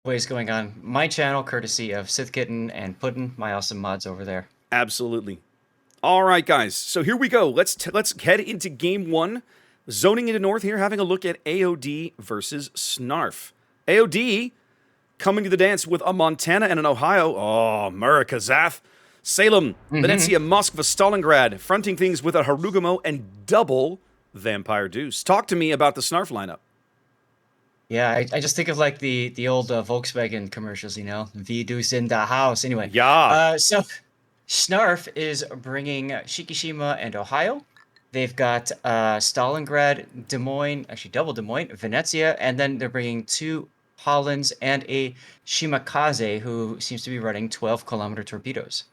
Always going on my channel, courtesy of Sith Kitten and Puddin, my awesome mods over there. Absolutely. All right, guys. So here we go. Let's head into game one. Zoning into north here, having a look at AOD versus SNARF. AOD coming to the dance with a Montana and an Ohio. Oh, America, Zath. Salem, Venezia, Moskva, Stalingrad, fronting things with a Harugumo and double Vampire Deuce. Talk to me about the SNARF lineup. Yeah, I just think of like the old Volkswagen commercials, you know, V-Deuce in the house. Anyway, Yeah. so SNARF is bringing Shikishima and Ohio. They've got Stalingrad, Des Moines, actually double Des Moines, Venezia, and then they're bringing two Hollands and a Shimakaze who seems to be running 12-kilometer torpedoes.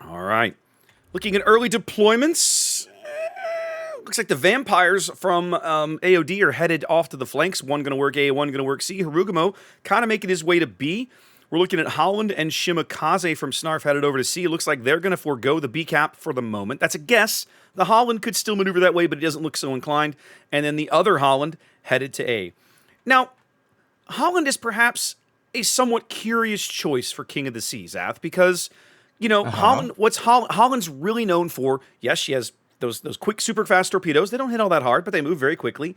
All right. Looking at early deployments. Looks like the Vampires from AOD are headed off to the flanks. One going to work A, one going to work C. Harugumo kind of making his way to B. We're looking at Holland and Shimakaze from SNARF headed over to C. It looks like they're going to forego the B cap for the moment. That's a guess. The Holland could still maneuver that way, but it doesn't look so inclined. And then the other Holland headed to A. Now, Holland is perhaps a somewhat curious choice for King of the Sea, Zath, because, you know, Holland's really known for, yes, she has those quick, super fast torpedoes. They don't hit all that hard, but they move very quickly.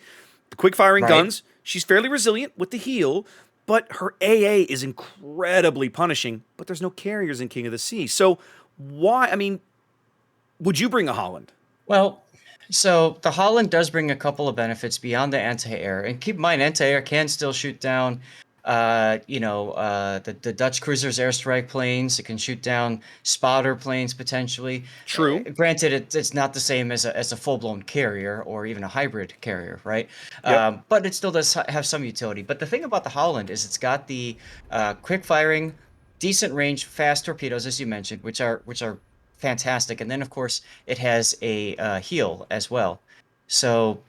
The quick firing guns. She's fairly resilient with the heel, but her AA is incredibly punishing. But there's no carriers in King of the Sea. So why? I mean, would you bring a Holland? Well, so the Holland does bring a couple of benefits beyond the anti-air, and keep in mind, anti-air can still shoot down the Dutch cruisers airstrike planes. It can shoot down spotter planes potentially. True. Granted, it's not the same as a full-blown carrier or even a hybrid carrier, right? Yep. But it still does have some utility. But the thing about the Holland is it's got the quick firing, decent range, fast torpedoes, as you mentioned, which are fantastic. And then, of course, it has a heel as well. So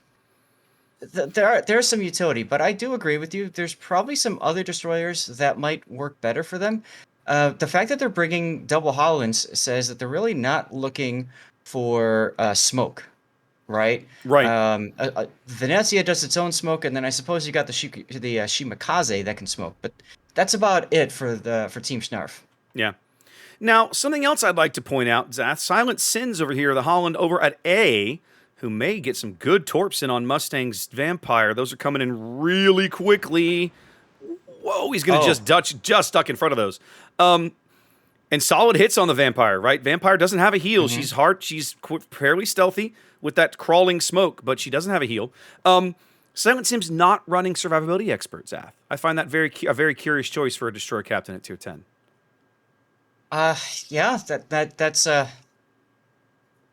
there's some utility, but I do agree with you. There's probably some other destroyers that might work better for them. The fact that they're bringing double Hollands says that they're really not looking for smoke, right? Right. Venezia does its own smoke, and then I suppose you got the Shimakaze that can smoke, but that's about it for Team SNARF. Yeah. Now, something else I'd like to point out, Zath, Silent Sins over here, the Holland over at A, who may get some good torps in on Mustang's Vampire. Those are coming in really quickly. Whoa, he's going to just stuck in front of those. And solid hits on the Vampire, right? Vampire doesn't have a heel. She's fairly stealthy with that crawling smoke, but she doesn't have a heel. Silent Sim's not running survivability expert, Zath. I find that a very curious choice for a destroyer captain at tier 10. Yeah, that's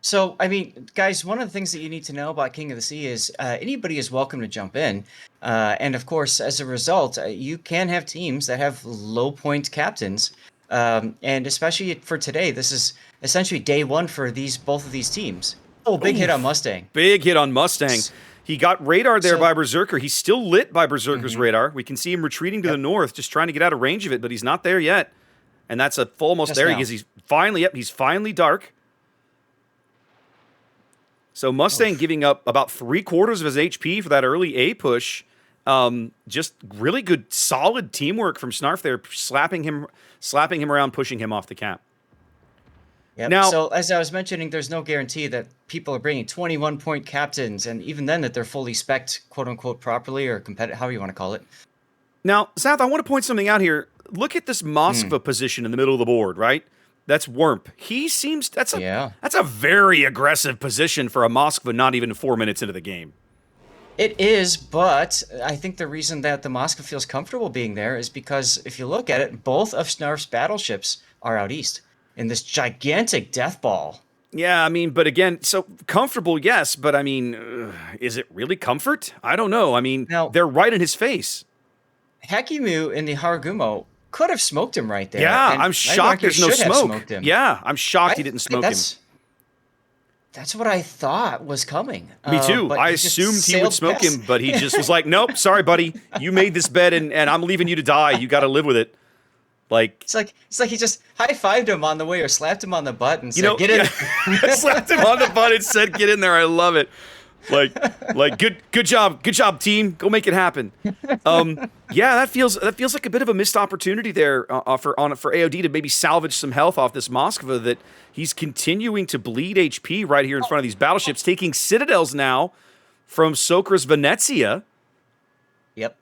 So, I mean, guys, one of the things that you need to know about King of the Sea is anybody is welcome to jump in. And of course, as a result, you can have teams that have low point captains. And especially for today, this is essentially day one for both of these teams. Oh, big hit on Mustang. Big hit on Mustang. He got radar there by Berserker. He's still lit by Berserker's radar. We can see him retreating to the north, just trying to get out of range of it, but he's not there yet. And that's almost there. He's finally dark. So Mustang giving up about 3/4 of his HP for that early A push. Just really good, solid teamwork from SNARF there, slapping him around, pushing him off the cap. Yep. Now, so as I was mentioning, there's no guarantee that people are bringing 21-point captains, and even then that they're fully spec'd, quote unquote, properly or competitive, however you want to call it. Now, Zath, I want to point something out here. Look at this Moskva position in the middle of the board, right? That's Wurmp. That's a very aggressive position for a Moskva not even 4 minutes into the game. It is, but I think the reason that the Moskva feels comfortable being there is because if you look at it, both of SNARF's battleships are out east in this gigantic death ball. Yeah, I mean, but again, so comfortable, yes, but I mean, is it really comfort? I don't know. I mean, they're right in his face. Hakimu in the Harugumo could have smoked him right there. Yeah, I'm shocked there's no smoke. Yeah, I'm shocked he didn't smoke him. That's what I thought was coming. Me too. I assumed he would smoke him, but he just was like, nope, sorry, buddy. You made this bed and I'm leaving you to die. You got to live with it. Like it's like he just high-fived him on the way or slapped him on the butt and said, get in. Slapped him on the butt and said, get in there. I love it. like good job, team. Go make it happen. Yeah, that feels like a bit of a missed opportunity there for AOD to maybe salvage some health off this Moskva. That he's continuing to bleed HP right here in front of these battleships, taking citadels now from Sokra's Venezia. Yep.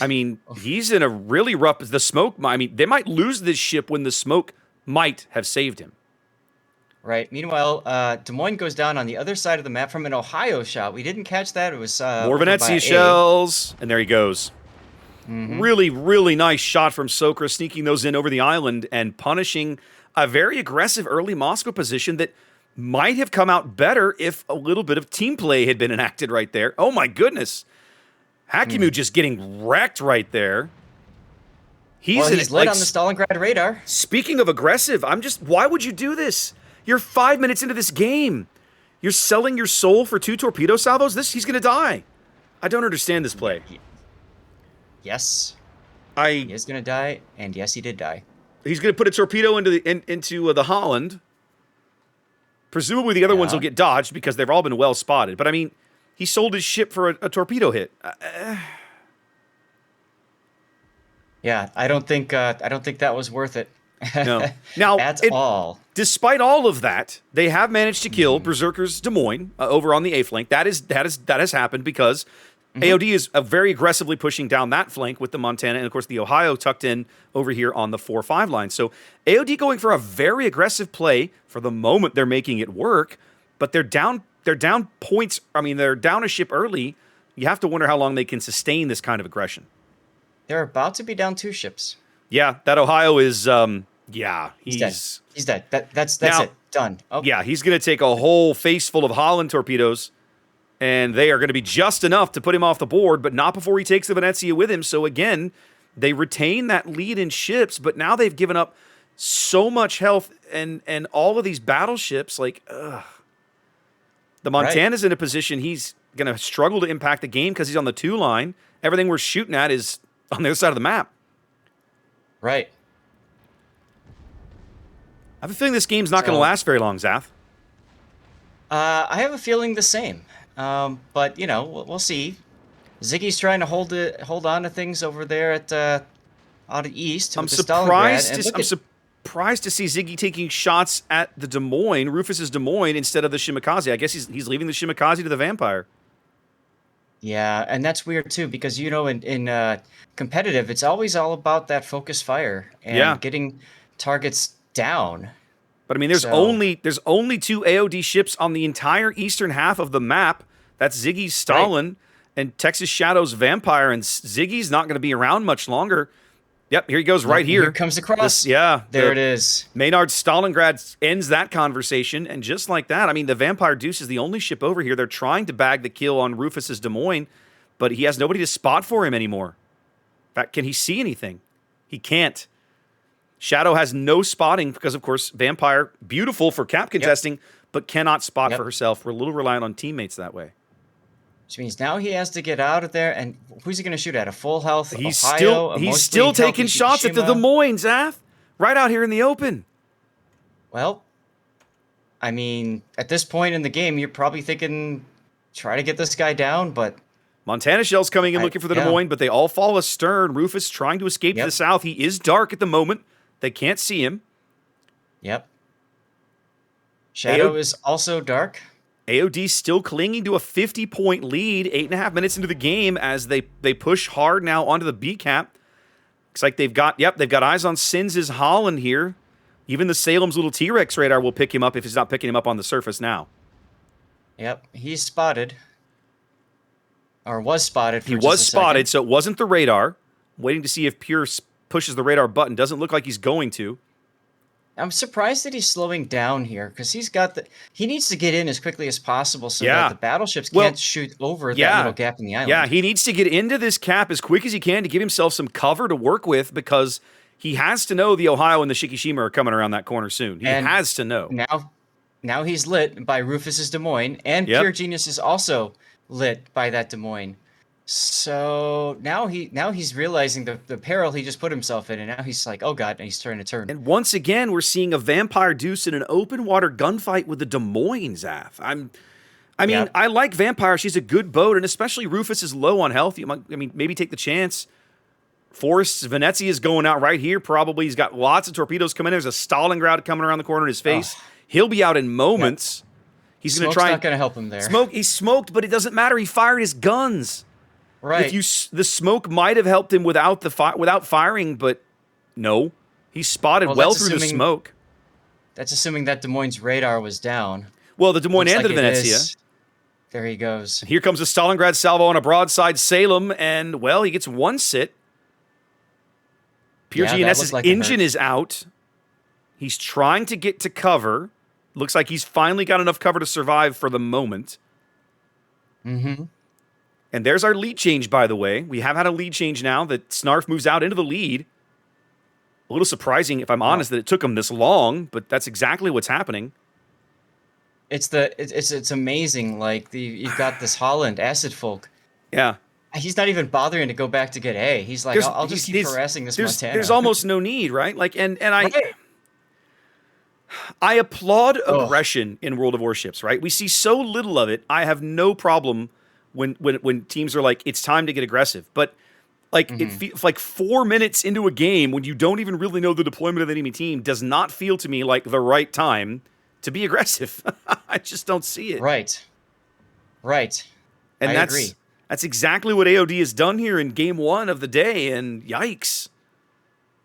I mean, he's in a really rough. The smoke. I mean, they might lose this ship when the smoke might have saved him. Right. Meanwhile, Des Moines goes down on the other side of the map from an Ohio shot. We didn't catch that. It was more Venezia shells, and there he goes. Really, really nice shot from Sokra, sneaking those in over the island and punishing a very aggressive early Moskva position that might have come out better if a little bit of team play had been enacted right there. Oh my goodness. Hakimu just getting wrecked right there. He's lit on the Stalingrad radar. Speaking of aggressive, why would you do this? You're 5 minutes into this game. You're selling your soul for 2 torpedo salvos? He's going to die. I don't understand this play. Yes. He is going to die, and yes, he did die. He's going to put a torpedo into the Holland. Presumably the other ones will get dodged because they've all been well spotted. But I mean, he sold his ship for a torpedo hit. Yeah, I don't think that was worth it. No. Now, all. Despite all of that, they have managed to kill Berserker's Des Moines over on the A flank. That has happened because AOD is very aggressively pushing down that flank with the Montana and of course the Ohio tucked in over here on the 4-5 line. So AOD going for a very aggressive play. For the moment, they're making it work, but they're down points. I mean, they're down a ship early. You have to wonder how long they can sustain this kind of aggression. They're about to be down 2 ships. Yeah, that Ohio is. He's dead. He's dead. That's it. Done. Oh. Yeah, he's going to take a whole face full of Holland torpedoes, and they are going to be just enough to put him off the board, but not before he takes the Venezia with him. So again, they retain that lead in ships, but now they've given up so much health and all of these battleships. The Montana's in a position he's going to struggle to impact the game because he's on the 2 line. Everything we're shooting at is on the other side of the map. Right. I have a feeling this game's not going to last very long, Zath. I have a feeling the same. But, we'll see. Ziggy's trying to hold on to things over there at out east. I'm surprised to see Ziggy taking shots at the Des Moines, Rufus's Des Moines, instead of the Shimakaze. I guess he's leaving the Shimakaze to the Vampire. Yeah, and that's weird too because in competitive, it's always all about that focus fire and getting targets down. But I mean, there's only 2 AOD ships on the entire eastern half of the map. That's Ziggy's Stalin and Texas Shadow's Vampire, and Ziggy's not going to be around much longer. Yep, here he goes right here. Here comes the cross. There it is. Maynard Stalingrad ends that conversation, and just like that, I mean, the Vampire Deuce is the only ship over here. They're trying to bag the kill on Rufus's Des Moines, but he has nobody to spot for him anymore. In fact, can he see anything? He can't. Shadow has no spotting because, of course, Vampire, beautiful for cap contesting, but cannot spot for herself. We're a little reliant on teammates that way. Which means now he has to get out of there, and who's he going to shoot at? A full health He's Ohio? He's still taking shots at the Des Moines, Zath. Right out here in the open. Well, I mean, at this point in the game, you're probably thinking, try to get this guy down, but... Montana shells coming in looking for the Des Moines, but they all fall astern. Rufus trying to escape to the south. He is dark at the moment. They can't see him. Yep. Shadow is also dark. AOD still clinging to a 50-point lead, 8.5 minutes into the game as they push hard now onto the B cap. Looks like they've got eyes on Sins' Holland here. Even the Salem's little T-Rex radar will pick him up if he's not picking him up on the surface now. Yep, he's spotted. Or was spotted for He was spotted, so it wasn't the radar. Waiting to see if Pierce pushes the radar button. Doesn't look like he's going to. I'm surprised that he's slowing down here because he needs to get in as quickly as possible so that the battleships can't shoot over that little gap in the island. Yeah, he needs to get into this cap as quick as he can to give himself some cover to work with because he has to know the Ohio and the Shikishima are coming around that corner soon. He has to know. Now he's lit by Rufus's Des Moines, and Pure Genius is also lit by that Des Moines. So now he's realizing the peril he just put himself in, and now he's like, oh god, and he's trying to turn. And once again, we're seeing a Vampire Deuce in an open water gunfight with the Des Moines, Zath. I mean, Yep. I like Vampire. She's a good boat, and especially Rufus is low on health. Maybe take the chance. Forrest Venezia is going out right here. Probably he's got lots of torpedoes coming in. There's a Stalingrad coming around the corner in his face. Oh, He'll be out in yep. moments. He's going to Smoke's try not and going to help him there. smoke. He's smoked, but it doesn't matter. He fired his guns. Right. The smoke might have helped him without without firing, but no, he spotted well through the smoke. That's assuming that Des Moines' radar was down. Well, the Des Moines Looks and the like it Venezia. is. There he goes. Here comes a Stalingrad salvo on a broadside Salem, and well, he gets one sit. Pierre Yeah, that GNS's looked like it engine hurt. is out. He's trying to get to cover. Looks like he's finally got enough cover to survive for the moment. Mm-hmm. And there's our lead change, by the way. We have had a lead change now that SNARF moves out into the lead. A little surprising, if I'm honest, that it took him this long, but that's exactly what's happening. It's amazing. Like you've got this Holland acid folk. Yeah. He's not even bothering to go back to get A. He's like, I'll just keep harassing this Montana. There's almost no need, right? Like, and Right. I applaud aggression in World of Warships, right? We see so little of it. I have no problem when teams are like, it's time to get aggressive. But like it feels like 4 minutes into a game when you don't even really know the deployment of the enemy team does not feel to me like the right time to be aggressive. I just don't see it. Right. And I that's agree. that's exactly what AOD has done here in game 1 of the day. And yikes.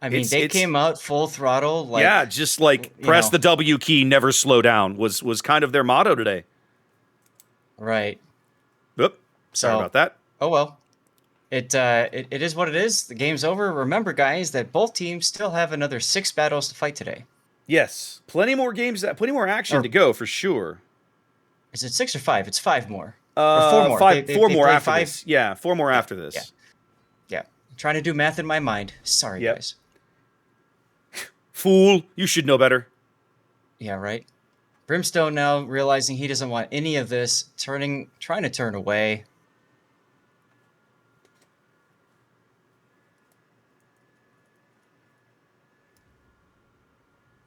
I mean, they came out full throttle. Like, yeah, just like press the W key, never slow down was kind of their motto today. Right. Oop, sorry about that. Oh well. It is what it is. The game's over. Remember, guys, that both teams still have another 6 battles to fight today. Yes, plenty more games, plenty more action to go for sure. Is it 6 or 5? It's 5 more. Or 4 more. Four more play after 5. this. Yeah, 4 more after this. Yeah. I'm trying to do math in my mind. Sorry, guys. Fool, you should know better. Yeah, right. Brimstone now realizing he doesn't want any of this, trying to turn away.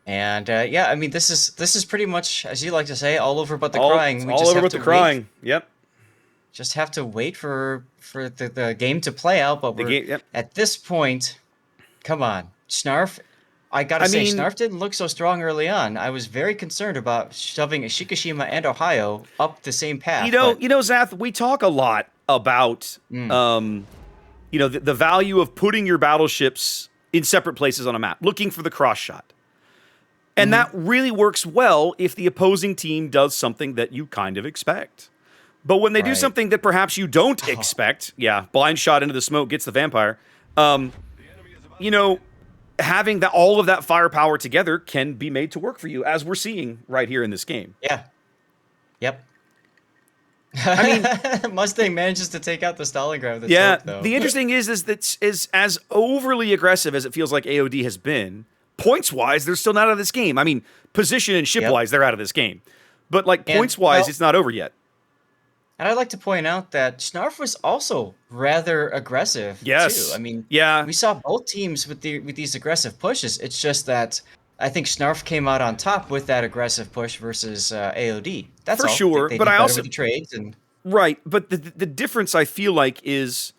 And yeah, I mean, this is pretty much, as you like to say, all over but the crying. All over but the crying. Yep. Just have to wait for the game to play out. But at this point, come on, SNARF. I gotta say, SNARF didn't look so strong early on. I was very concerned about shoving Shikishima and Ohio up the same path. You know, Zath, we talk a lot about the value of putting your battleships in separate places on a map, looking for the cross shot. And that really works well if the opposing team does something that you kind of expect. But when they do something that perhaps you don't expect, blind shot into the smoke gets the vampire, having all of that firepower together can be made to work for you, as we're seeing right here in this game. Yeah. Yep. I mean, Mustang manages to take out the Stalingrad. The interesting is that as overly aggressive as it feels like AOD has been, points-wise, they're still not out of this game. I mean, position and ship-wise, they're out of this game. But, like, points-wise, it's not over yet. And I'd like to point out that SNARF was also rather aggressive, too. I mean, we saw both teams with these aggressive pushes. It's just that I think SNARF came out on top with that aggressive push versus AOD. That's for all. sure. They but did I better also with the trades and right. But the difference I feel like is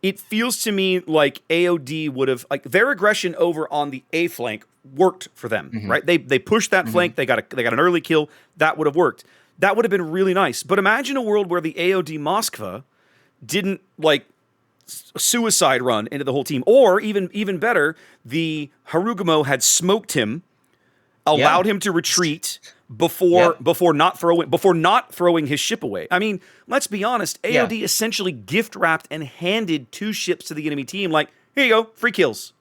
it feels to me like AOD would have their aggression over on the A flank worked for them. Right? They pushed that flank. They got an early kill. That would have worked. That would have been really nice. But imagine a world where the AOD Moskva didn't suicide run into the whole team, or even better, the Harugumo had smoked him, allowed him to retreat before not throwing his ship away. I mean, let's be honest. AOD essentially gift wrapped and handed 2 ships to the enemy team. Like, here you go, free kills.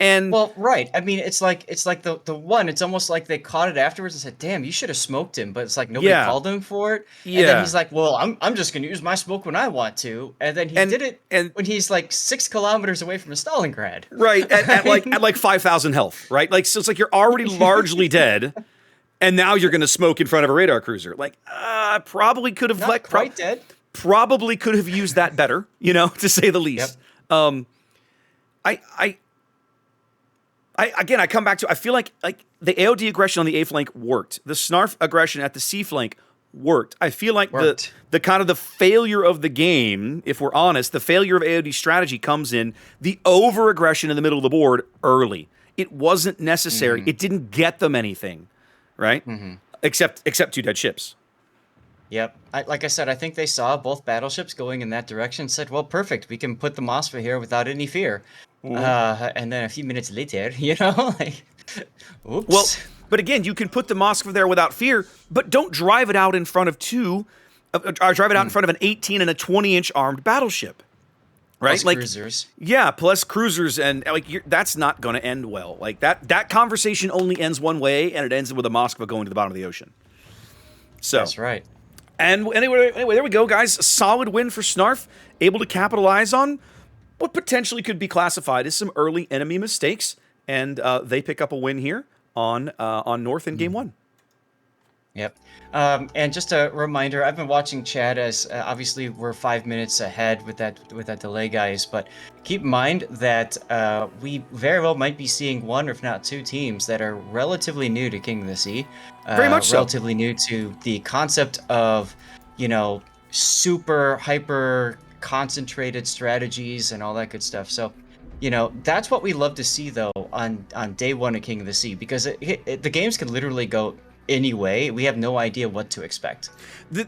And I mean, it's like the one. It's almost like they caught it afterwards and said, "Damn, you should have smoked him." But it's like nobody called him for it. And then he's like, "Well, I'm just gonna use my smoke when I want to." And then he did it when he's like 6 kilometers away from Stalingrad. Right at 5,000 health. Right, so it's like you're already largely dead, and now you're gonna smoke in front of a radar cruiser. Probably could have Not quite dead. Probably could have used that better, to say the least. Yep. I come back to, I feel like the AOD aggression on the A flank worked. The SNARF aggression at the C flank worked. I feel like Worked. the kind of the failure of the game, if we're honest, the failure of AOD strategy comes in the over-aggression in the middle of the board early. It wasn't necessary. It didn't get them anything, right? Except 2 dead ships. Yep. Like I said, I think they saw both battleships going in that direction, said, well, perfect, we can put the Moskva here without any fear. And then a few minutes later, you know, like, oops. Well, but again, you can put the Moskva there without fear, but don't drive it out in front of drive it out in front of an 18 and a 20-inch armed battleship. Right? Plus cruisers. Yeah, plus cruisers, and like that's not going to end well. Like that conversation only ends one way, and it ends with a Moskva going to the bottom of the ocean. So That's right. And anyway, there we go, guys. A solid win for SNARF, able to capitalize on what potentially could be classified as some early enemy mistakes, and they pick up a win here on North in Game 1. Yep. And just a reminder, I've been watching chat as obviously we're 5 minutes ahead with that delay, guys. But keep in mind that we very well might be seeing one, or if not two, teams that are relatively new to King of the Sea. Very much so. Relatively new to the concept of, you know, super hyper concentrated strategies and all that good stuff. So, you know, that's what we love to see though on day one of King of the Sea, because the games can literally go anyway. We have no idea what to expect.